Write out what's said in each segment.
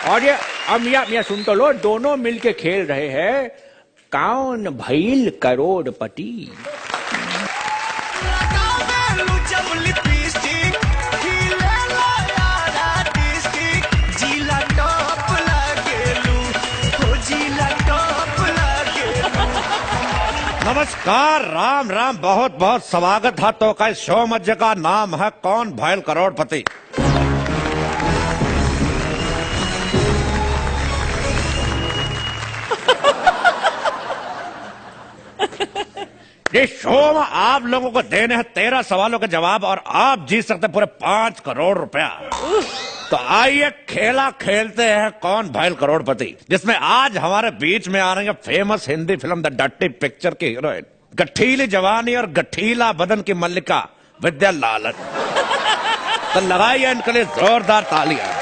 और ये अब मियाँ सुन तो लो, दोनों मिलके खेल रहे हैं कौन भइल करोड़पति। नमस्कार, राम राम, बहुत बहुत स्वागत है तो का इस शो मध्य का नाम है कौन भइल करोड़पति। इस शो में आप लोगों को देने हैं 13 सवालों के जवाब और आप जीत सकते पूरे 5 करोड़ रुपया। तो आइए खेला खेलते हैं कौन भइल करोड़पति, जिसमें आज हमारे बीच में आ रही है famous Hindi film the dirty picture की हीरोइन, गठीली जवानी और गठीला बदन की मल्लिका विद्या लालन। तो लगाइए इनके लिए जोरदार तालियां।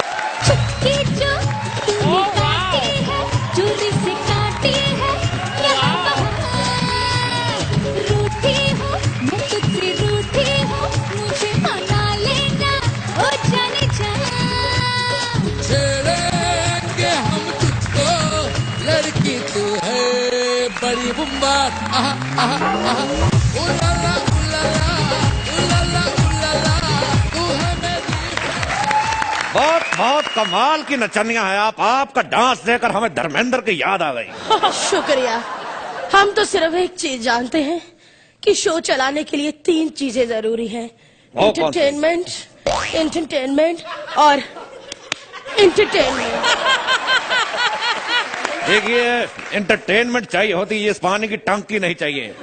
बड़ी बुम्बा उलाला उलाला उलाला उलाला तू है मेरी। बहुत बहुत कमाल की नचनियां हैं आप। आपका डांस देखकर हमें धर्मेंद्र की याद आ गई। शुक्रिया। हम तो सिर्फ एक चीज जानते हैं कि शो चलाने के लिए 3 चीजें जरूरी हैं, एंटरटेनमेंट, एंटरटेनमेंट और एंटरटेनमेंट। देखिए, एंटरटेनमेंट चाहिए होती है, इस पानी की टंकी नहीं चाहिए।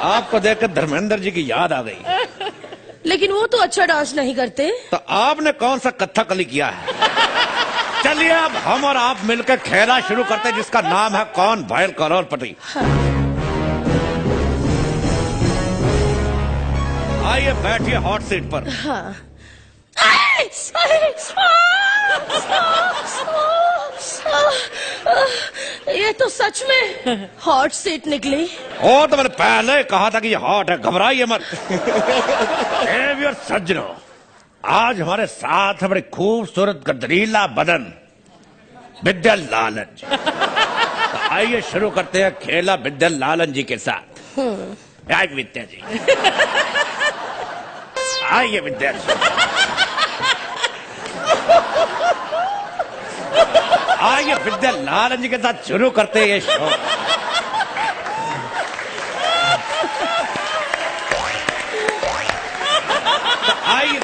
आपको देखकर धर्मेंद्र जी की याद आ गई। लेकिन वो तो अच्छा डांस नहीं करते। तो आपने कौन सा कथकली किया है? चलिए अब हम और आप मिलकर खेला शुरू करते हैं जिसका नाम है कौन भइल करोड़पति। आइए बैठिए हॉट सीट पर। हाँ। ये तो सच में हॉट सीट निकली। ओ तो मैंने पहले कहा था कि ये हॉट है, घबराइए मत। सज्जनों, आज हमारे साथ है बड़ी खूबसूरत गदरीला बदन विद्या लालन जी। तो आइए शुरू करते हैं खेला विद्या लालन जी के साथ। आइए विद्या जी, आइए विद्या जी, आइए विद्या लालन जी के साथ शुरू करते हैं ये शो। आइए।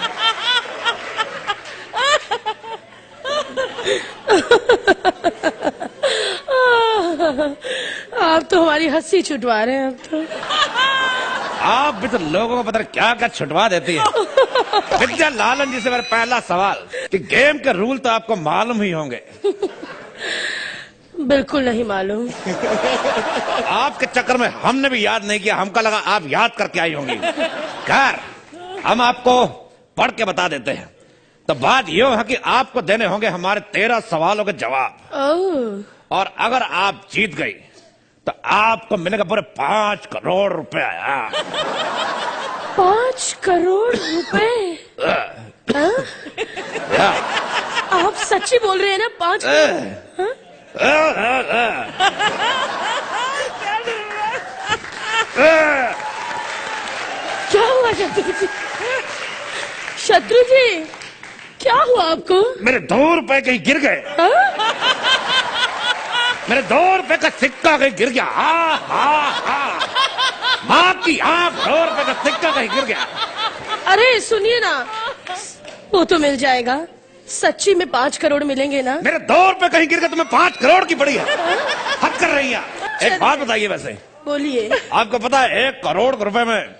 आप तो हमारी हंसी छुटवा रहे हैं। अब तो आप भी तो लोगों को पता नहीं क्या क्या छुटवा देती है। विद्या लालन जी से मेरा पहला सवाल कि गेम के रूल तो आपको मालूम ही होंगे। बिल्कुल नहीं मालूम। आपके चक्कर में हमने भी याद नहीं किया, हमको लगा आप याद करके आई होंगी। खैर, हम आपको पढ़ के बता देते हैं। तो बात यो है कि आपको देने होंगे हमारे 13 सवालों के जवाब। और अगर आप जीत गई तो आपको मिलेगा पूरे 5 करोड़ रुपया। 5 करोड़ रुपए? आप सच्ची बोल रहे हैं ना? 5 करोड़? क्या हुआ शत्रु जी? शत्रु जी, क्या हुआ आपको? मेरे 2 रुपए कहीं गिर गए। मेरे 2 रुपए का सिक्का कहीं गिर गया। माँ की आँख, 2 रुपए का सिक्का कहीं गिर गया। अरे सुनिए ना, वो तो मिल जाएगा। सच्ची में 5 करोड़ मिलेंगे ना? मेरे 2 रुपए कहीं गिर गए, तुम्हें 5 करोड़ की पड़ी है। हद कर रही है। एक बात बताइए, वैसे बोलिए। आपको पता है 1 करोड़ रुपए में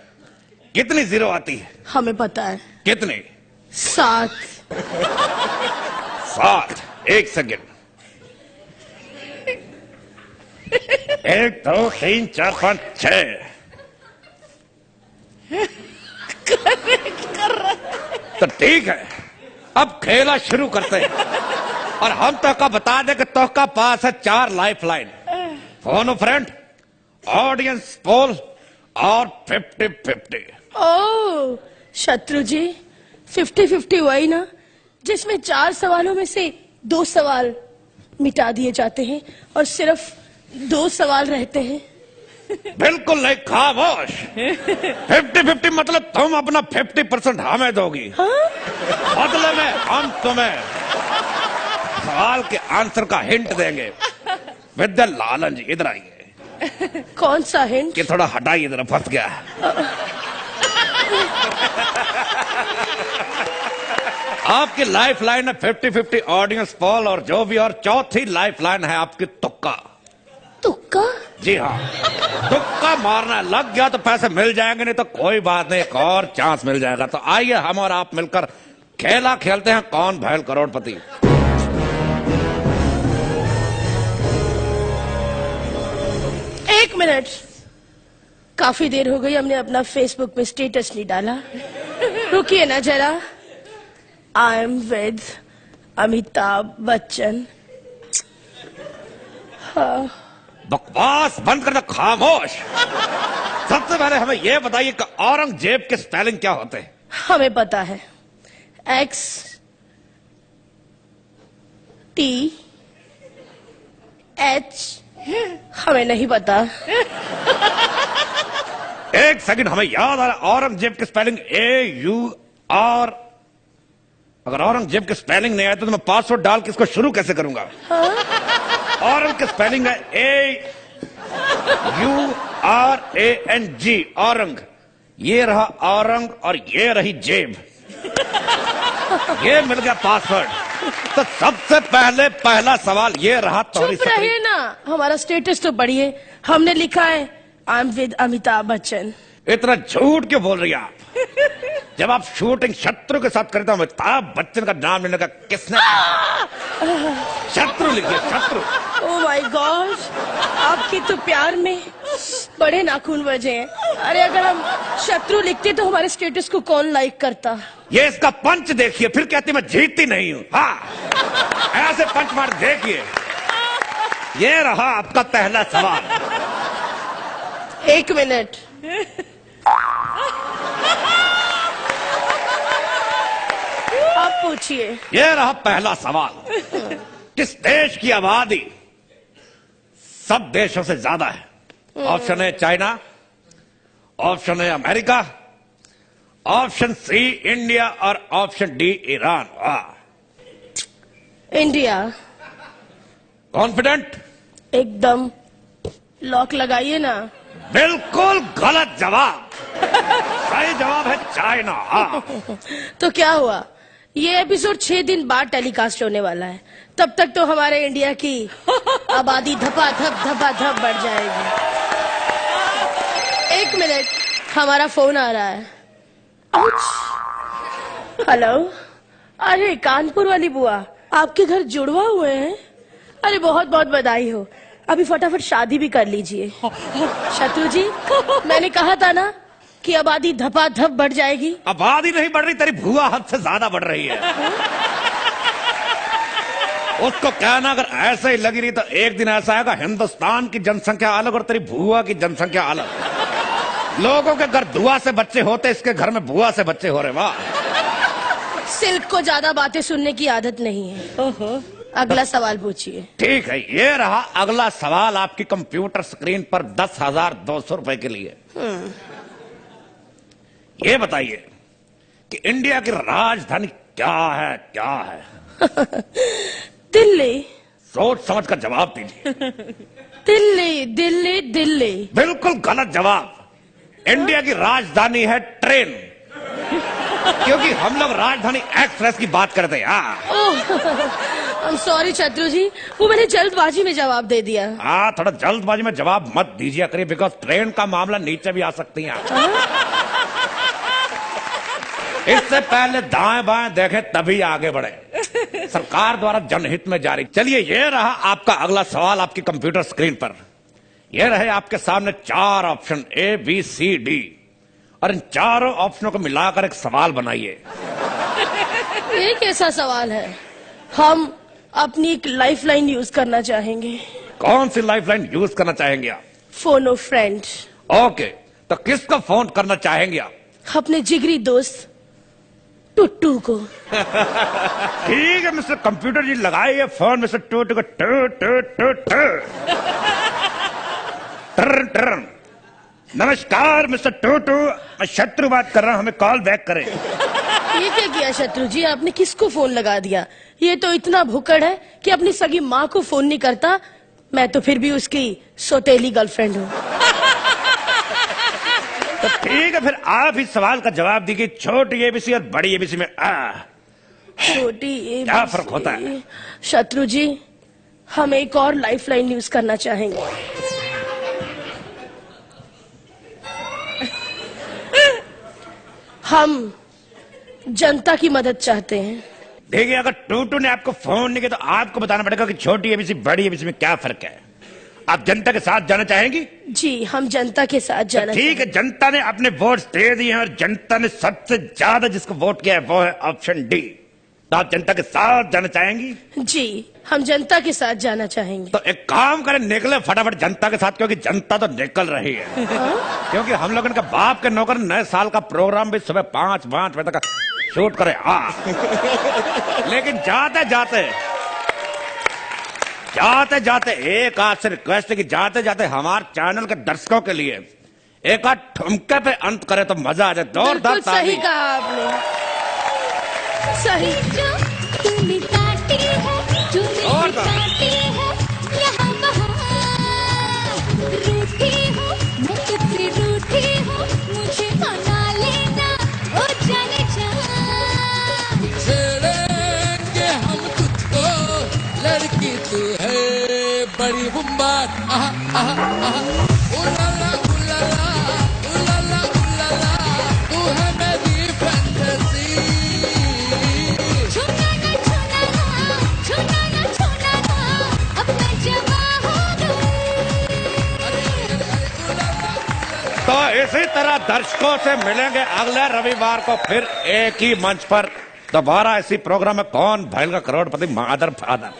कितनी जीरो आती है? हमें पता है। कितनी? 7। 7। 1 सेकेंड। 1 2 3 4 5 6। तो ठीक है, अब खेला शुरू करते हैं। और हम तो का बता दें कि तो का पास है 4 life line. Phone friend, audience poll और 50-50। ओह शत्रु जी, 50-50 वही ना जिसमें 4 सवालों में से 2 सवाल मिटा दिए जाते हैं और सिर्फ 2 सवाल रहते हैं। बिल्कुल नहीं, खामोश। 50-50 मतलब तुम अपना 50% हमें दोगी, बदले में हम तुम्हें सवाल के आंसर का हिंट देंगे। विद्या लालन जी इधर आइए। कौन सा हिंट? कि थोड़ा हटाइए, इधर फंस गया। आपकी लाइफ लाइन है 50-50 ऑडियंस पोल, और जो भी, और चौथी लाइफ लाइन है आपकी तुक्का। तुक्का? जी हाँ, तुक्का मारना है। लग गया तो पैसे मिल जाएंगे, नहीं तो कोई बात नहीं, एक और चांस मिल जाएगा। तो आइए हम और आप मिलकर खेला खेलते हैं, कौन भैल करोड़पति। 1 मिनट, काफी देर हो गई, हमने अपना फेसबुक पे स्टेटस नहीं डाला। रुकिए ना जरा। I am with Amitabh Bachchan. हाँ। बकवास बंद कर दो, खामोश। सबसे पहले हमें यह बताइए कि औरंगजेब के स्पेलिंग क्या होते हैं? हमें पता है, XTH। हमें नहीं पता। एक सेकंड, हमें याद आ रहा, औरंगजेब की स्पेलिंग AUR। अगर औरंगजेब की स्पेलिंग नहीं आए तो मैं पासवर्ड डाल के इसको शुरू कैसे करूंगा? औरंग की स्पेलिंग है AURANG, औरंग। ये रहा औरंग और ये रही जेब। ये मिल गया पासवर्ड। तो सबसे पहले पहला सवाल ये रहा। चुप रहिए ना, हमारा स्टेटस तो पढ़िए। हमने लिखा है I am with Amitabh Bachchan. इतना झूठ क्यों बोल रही है आप? जब आप शूटिंग शत्रु के साथ करते हो, अमिताभ बच्चन का नाम लेने का किसने? शत्रु लिखिए, शत्रु। ओह माय गॉड, आपके तो प्यार में बड़े नाखून बजे हैं। अरे अगर हम शत्रु लिखते तो हमारे स्टेटस को कौन लाइक करता? ये इसका पंच देखिए, फिर कहती मैं जीतती नहीं हूं। हाँ, ऐसे पंच मार देखिए। ये रहा आपका पहला सवाल। 1 मिनट। आप पूछिए। ये रहा पहला सवाल। किस देश की आबादी सब देशों से ज्यादा है? ऑप्शन है चाइना, ऑप्शन है अमेरिका, ऑप्शन सी इंडिया, और option D Iran. India. Confident? एकदम। लॉक लगाइए ना। बिल्कुल गलत जवाब। सही जवाब है चाइना। तो क्या हुआ? ये एपिसोड 6 दिन बाद टेलीकास्ट होने वाला है। तब तक तो हमारे इंडिया की आबादी धपाधप बढ़ जाएगी। 1 मिनट, हमारा फोन आ रहा है। हेलो। अरे कानपुर वाली बुआ, आपके घर जुड़वा हुए हैं? अरे बहुत बहुत बधाई हो। अभी फटाफट शादी भी कर लीजिए। शत्रु जी, मैंने कहा था ना कि आबादी धपाधप बढ़ जाएगी। आबादी नहीं बढ़ रही, तेरी भूआ हद से ज्यादा बढ़ रही है। उसको कहना अगर ऐसे ही लगी रही तो एक दिन ऐसा आएगा, हिंदुस्तान की जनसंख्या अलग और तेरी भूआ की जनसंख्या अलग। लोगों के घर दुआ से बच्चे होते, इसके घर में बुआ से बच्चे हो रहे। वाह। सिल्क को ज्यादा बातें सुनने की आदत नहीं है। ओहो। अगला सवाल पूछिए। ठीक है, ये रहा अगला सवाल आपकी कंप्यूटर स्क्रीन पर 10,200 रुपए के लिए। ये बताइए कि इंडिया की राजधानी क्या है? क्या है? दिल्ली। सोच समझ कर जवाब दीजिए। दिल्ली दिल्ली दिल्ली। बिल्कुल गलत जवाब। इंडिया की राजधानी है ट्रेन, क्योंकि हम लोग राजधानी एक्सप्रेस की बात करते हैं। आई एम सॉरी शत्रु जी, वो मैंने जल्दबाजी में जवाब दे दिया। हाँ, थोड़ा जल्दबाजी में जवाब मत दीजिए करिए, बिकॉज ट्रेन का मामला नीचे भी आ सकती है। इससे पहले दाएं बाएं देखें तभी आगे बढ़े। सरकार द्वारा जनहित में जारी। चलिए, ये रहा आपका अगला सवाल आपकी कंप्यूटर स्क्रीन पर। यह रहे आपके सामने 4 ऑप्शन ABCD, और इन चारों ऑप्शनों को मिलाकर एक सवाल बनाइए। ये कैसा सवाल है? हम अपनी एक लाइफलाइन यूज करना चाहेंगे। कौन सी लाइफलाइन यूज करना चाहेंगे आप? Phone of friend. ओके, तो किसको फोन करना चाहेंगे आप? अपने जिगरी दोस्त टुट्टू को। ठीक है मिस्टर कंप्यूटर जी, लगाइए फोन मिस्टर टूटू को। टू टू टू टू टर्न टर्न। नमस्कार मिस्टर टूटू, मैं शत्रु बात कर रहा हूँ, हमें कॉल बैक करें। ये क्या किया शत्रु जी, आपने किसको फोन लगा दिया? ये तो इतना भुक्कड़ है कि अपनी सगी माँ को फोन नहीं करता। मैं तो फिर भी उसकी सौतेली गर्लफ्रेंड हूँ। तो ठीक है, फिर आप इस सवाल का जवाब दीजिए, छोटी एबीसी और बड़ी एबीसी में छोटी ABC। क्या फर्क होता है? शत्रु जी, हम एक और लाइफलाइन यूज करना चाहेंगे। हम जनता की मदद चाहते हैं। देखिए, अगर टूटू ने आपको फोन नहीं किया तो आपको बताना पड़ेगा कि छोटी एबीसी बड़ी एबीसी में क्या फर्क है। आप जनता के साथ जाना चाहेंगी? जी, हम जनता के साथ जाना ठीक है, जनता ने अपने वोट दे दिए हैं और जनता ने सबसे ज्यादा जिसको वोट किया है वो है ऑप्शन डी। तो आप जनता के साथ जाना चाहेंगी? जी, हम जनता के साथ जाना चाहेंगे। तो एक काम करें, निकले फटाफट जनता के साथ, क्योंकि जनता तो निकल रही है। क्योंकि हम लोग इनका बाप के नौकर नए साल का प्रोग्राम भी सुबह 5 बजे तक शूट करें। लेकिन जाते एक आपसे रिक्वेस्ट है कि जाते जाते हमारे चैनल के दर्शकों के लिए एक आध ठुमके पे अंत करे तो मजा आ जाए। जोरदार बिल्कुल सही ताली। कहा आपने, सही। तूने काटी है, तूने काटी है, यहाँ वहाँ रूठी हूँ, मैं तुझसे रूठी हूँ, मुझे मना लेना, ओ जाने जा। छेड़ेंगे हम तुझको, लड़की तू है बड़ी बुम्बा। आहा आहा आहा, उलाला उलाला उलाला उलाला, तू है मेरी फैंटेसी। छूना ना छूना ना, छूना ना छूना ना, अब मैं जवां हो गई। तो इसी तरह दर्शकों से मिलेंगे अगले रविवार को फिर एक ही मंच पर दोबारा इसी प्रोग्राम में कौन भैल का करोड़पति मादर फादर।